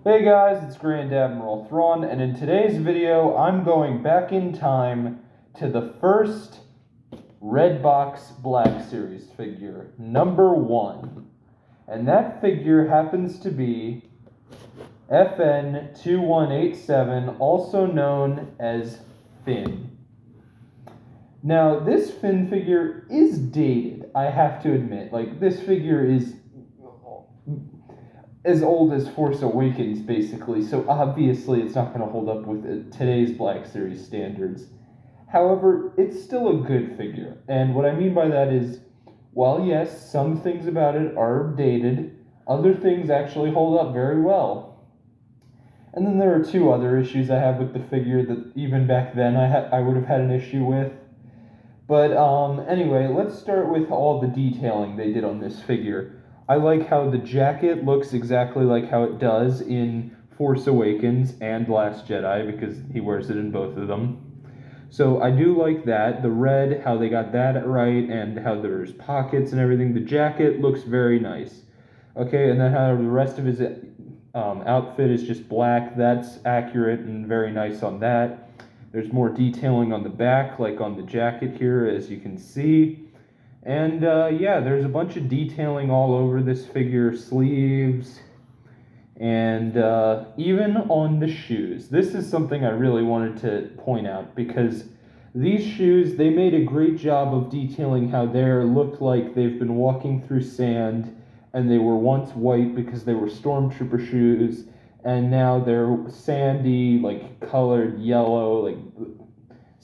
Hey guys, it's Grand Admiral Thrawn, and in today's video, I'm going back in time to the first Redbox Black Series figure, number 1. And that figure happens to be FN2187, also known as Finn. Now, this Finn figure is dated, I have to admit. Like, this figure is as old as Force Awakens, basically, so obviously it's not going to hold up with today's Black Series standards. However, it's still a good figure, and what I mean by that is, while yes, some things about it are dated, other things actually hold up very well. And then there are two other issues I have with the figure that even back then I would have had an issue with. But anyway, let's start with all the detailing they did on this figure. I like how the jacket looks exactly like how it does in Force Awakens and Last Jedi, because he wears it in both of them. So I do like that. The red, how they got that right, and how there's pockets and everything. The jacket looks very nice. Okay, and then how the rest of his outfit is just black. That's accurate and very nice on that. There's more detailing on the back, like on the jacket here, as you can see. And yeah, there's a bunch of detailing all over this figure, sleeves, and even on the shoes. This is something I really wanted to point out because these shoes, they made a great job of detailing how they looked like they've been walking through sand, and they were once white because they were stormtrooper shoes, and now they're sandy, like colored yellow, like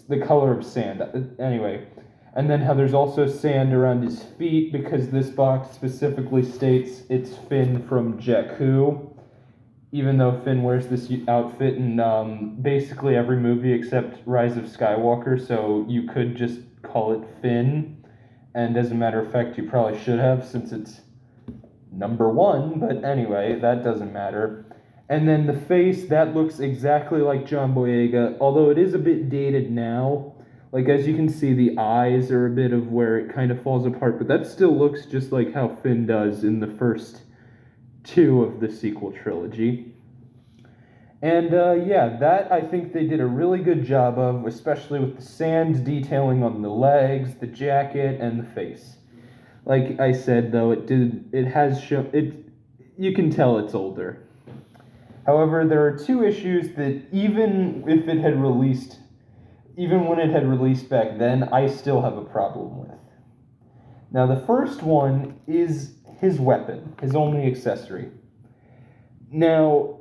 the color of sand. Anyway, and then how there's also sand around his feet because this box specifically states it's Finn from Jakku, even though Finn wears this outfit in basically every movie except Rise of Skywalker, so you could just call it Finn. And as a matter of fact, you probably should have since it's number 1, but anyway, that doesn't matter. And then the face, that looks exactly like John Boyega, although it is a bit dated now. Like, as you can see, the eyes are a bit of where it kind of falls apart, but that still looks just like how Finn does in the first 2 of the sequel trilogy. And yeah, that I think they did a really good job of, especially with the sand detailing on the legs, the jacket, and the face. Like I said, though, it has shown it. You can tell it's older. However, there are two issues that even when it had released back then, I still have a problem with. Now, the first one is his weapon, his only accessory. Now,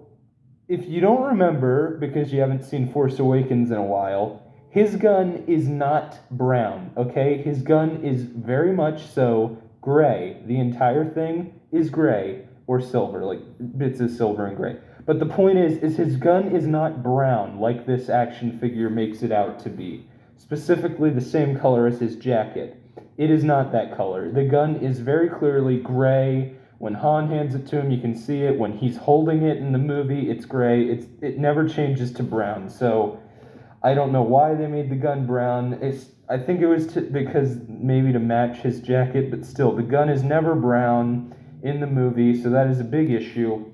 if you don't remember, because you haven't seen Force Awakens in a while, his gun is not brown, okay? His gun is very much so gray. The entire thing is gray or silver, like bits of silver and gray. But the point is his gun is not brown like this action figure makes it out to be. Specifically the same color as his jacket. It is not that color. The gun is very clearly gray. When Han hands it to him, you can see it. When he's holding it in the movie, it's gray. It never changes to brown. So I don't know why they made the gun brown. I think it was because maybe to match his jacket, but still, the gun is never brown in the movie, so that is a big issue.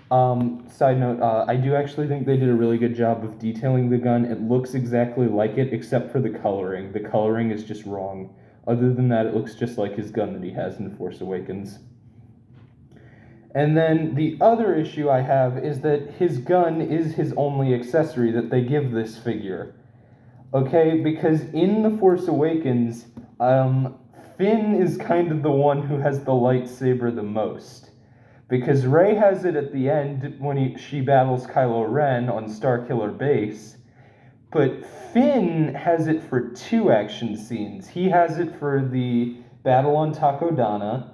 Side note, I do actually think they did a really good job of detailing the gun. It looks exactly like it, except for the coloring. The coloring is just wrong. Other than that, it looks just like his gun that he has in Force Awakens. And then the other issue I have is that his gun is his only accessory that they give this figure. Okay, because in The Force Awakens, Finn is kind of the one who has the lightsaber the most. Because Rey has it at the end when she battles Kylo Ren on Starkiller Base, but Finn has it for 2 action scenes. He has it for the battle on Takodana,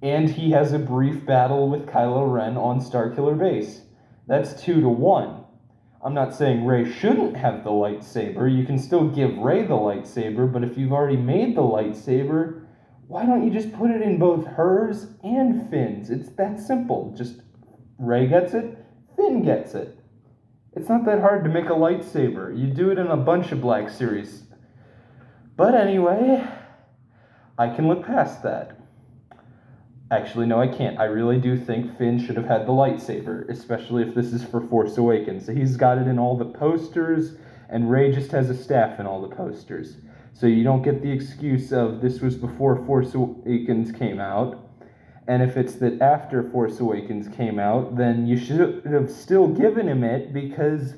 and he has a brief battle with Kylo Ren on Starkiller Base. That's 2 to 1. I'm not saying Rey shouldn't have the lightsaber. You can still give Rey the lightsaber, but if you've already made the lightsaber, why don't you just put it in both hers and Finn's? It's that simple. Just Rey gets it, Finn gets it. It's not that hard to make a lightsaber. You do it in a bunch of Black Series. But anyway, I can look past that. Actually, no, I can't. I really do think Finn should have had the lightsaber, especially if this is for Force Awakens. He's got it in all the posters, and Rey just has a staff in all the posters. So you don't get the excuse of this was before Force Awakens came out. And if it's that after Force Awakens came out, then you should have still given him it because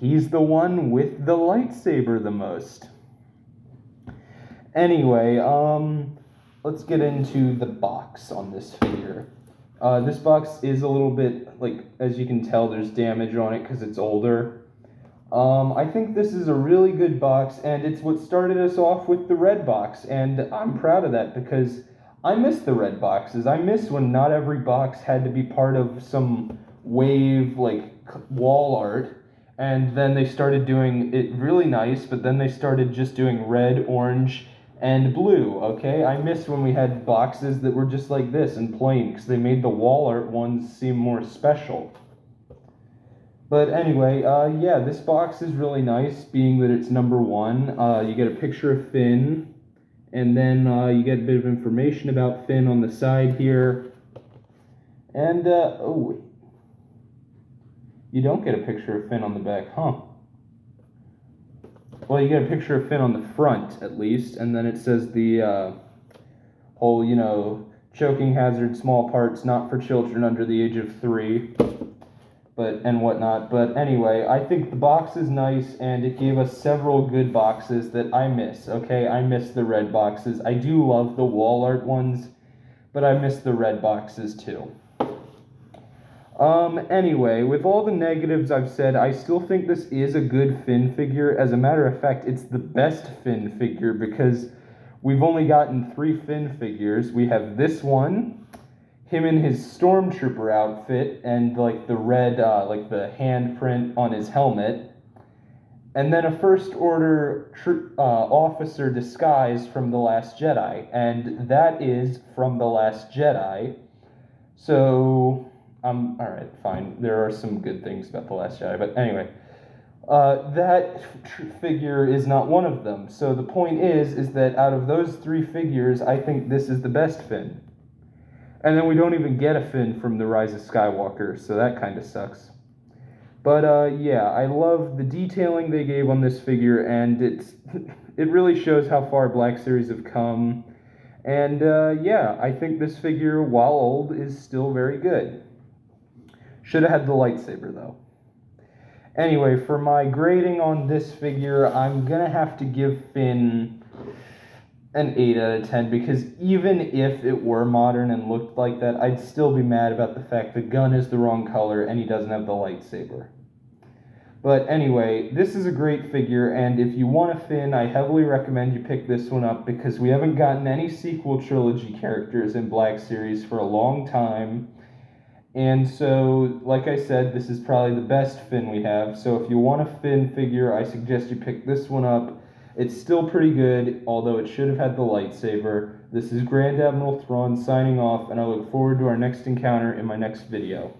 he's the one with the lightsaber the most. Anyway, let's get into the box on this figure. This box is a little bit, like, as you can tell, there's damage on it because it's older. I think this is a really good box, and it's what started us off with the red box, and I'm proud of that because I miss the red boxes. I miss when not every box had to be part of some wave, like, wall art, and then they started doing it really nice, but then they started just doing red, orange, and blue, okay? I miss when we had boxes that were just like this and plain, because they made the wall art ones seem more special. But anyway, yeah, this box is really nice, being that it's number 1. You get a picture of Finn, and then you get a bit of information about Finn on the side here. And, oh, you don't get a picture of Finn on the back, huh? Well, you get a picture of Finn on the front, at least, and then it says the whole, you know, choking hazard, small parts, not for children under the age of 3, and whatnot. But anyway, I think the box is nice, and it gave us several good boxes that I miss, okay? I miss the red boxes. I do love the wall art ones, but I miss the red boxes too. Anyway, with all the negatives I've said, I still think this is a good Finn figure. As a matter of fact, it's the best Finn figure because we've only gotten 3 Finn figures. We have this one, him in his stormtrooper outfit, and like the red, like the handprint on his helmet, and then a First Order officer disguise from The Last Jedi, and that is from The Last Jedi. So alright, fine. There are some good things about The Last Jedi, but anyway. That figure is not one of them. So the point is that out of those 3 figures, I think this is the best Finn. And then we don't even get a Finn from The Rise of Skywalker, so that kind of sucks. But yeah, I love the detailing they gave on this figure, and it really shows how far Black Series have come. And yeah, I think this figure, while old, is still very good. Should have had the lightsaber, though. Anyway, for my grading on this figure, I'm going to have to give Finn an 8 out of 10, because even if it were modern and looked like that, I'd still be mad about the fact the gun is the wrong color and he doesn't have the lightsaber. But anyway, this is a great figure, and if you want a Finn, I heavily recommend you pick this one up, because we haven't gotten any sequel trilogy characters in Black Series for a long time. And so, like I said, this is probably the best Finn we have. So if you want a Finn figure, I suggest you pick this one up. It's still pretty good, although it should have had the lightsaber. This is Grand Admiral Thrawn signing off, and I look forward to our next encounter in my next video.